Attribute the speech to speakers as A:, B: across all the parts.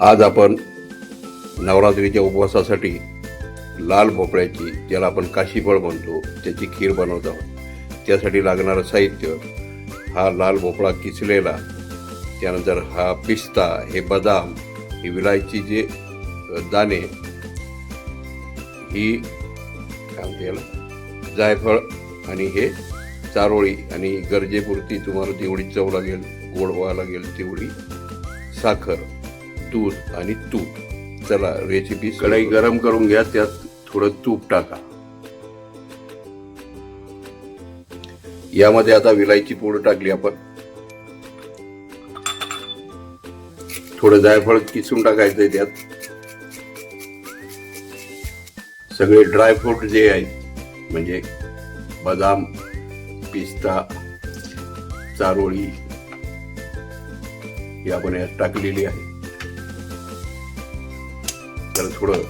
A: आज आपण नवरात्रीच्या उपवासासाठी लाल भोपळ्याची, ज्याला आपण काशीफळ म्हणतो, त्याची खीर बनवत आहोत. त्यासाठी लागणारं साहित्य: हा लाल भोपळा किसलेला, त्यानंतर हा पिस्ता, हे बदाम, ही विलायचीचे दाणे, ही काय म्हणते याला, जायफळ, आणि हे चारोळी, आणि गरजेपुरती तुम्हाला जेवढी चव लागेल, गोड व्हावं लागेल तेवढी साखर, दूध आणि तूप. चला रेसिपी. कढई गरम करून घ्या, त्यात थोडं तूप टाका. यामध्ये आता विलायची पूड टाकली आपण. थोडं जायफळ किसून टाकायचंय त्यात. सगळे ड्रायफ्रूट जे आहेत, म्हणजे बदाम, पिस्ता, चारोळी, ही आपण यात टाकलेली आहे. तर थोडं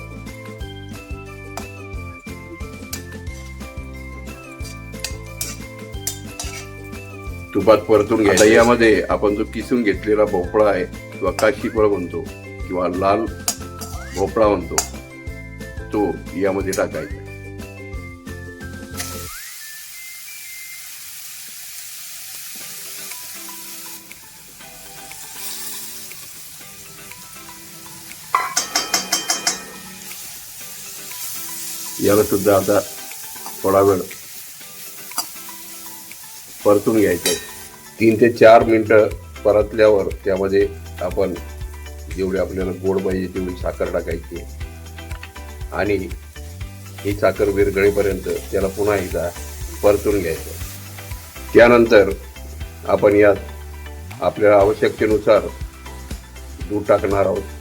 A: तुपात परतून घ्या. यामध्ये आपण जो किसून घेतलेला भोपळा आहे, किंवा काशीफळ म्हणतो, किंवा लाल भोपळा म्हणतो, तो यामध्ये टाकायचा. याला सुद्धा आता थोडा वेळ परतून घ्यायचं आहे. 3 ते 4 मिनिटं परतल्यावर त्यामध्ये आपण जेवढी आपल्याला गोड पाहिजे तेवढी साखर टाकायची आहे, आणि ही साखर विरघळेपर्यंत त्याला पुन्हा एकदा परतून घ्यायचं. त्यानंतर आपण यात आपल्याला आवश्यकतेनुसार दूध टाकणार आहोत.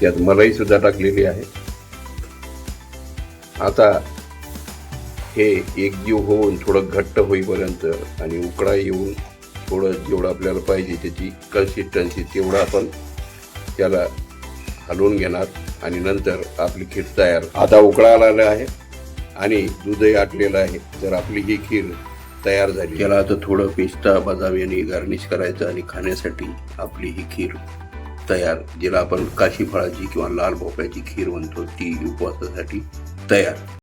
A: त्यात मलाई सुद्धा टाकलेली आहे. आता हे एकजीव होऊन थोडं घट्ट होईपर्यंत, आणि उकळा येऊन थोडं जेवढं आपल्याला पाहिजे त्याची कन्सिस्टन्सी, तेवढं आपण त्याला हलवून घेणार, आणि नंतर आपली खीर तयार. आता उकळा आलेला आहे आणि दूधही आटलेलं आहे. तर आपली ही खीर तयार झाली. त्याला आता थोडं पिस्ता, बदाम यांनी गार्निश करायचं, आणि खाण्यासाठी आपली ही खीर तयार, जिला आपण काशीफळाची किंवा लाल भोपळ्याची खीर म्हणतो, ती उपवासासाठी तयार.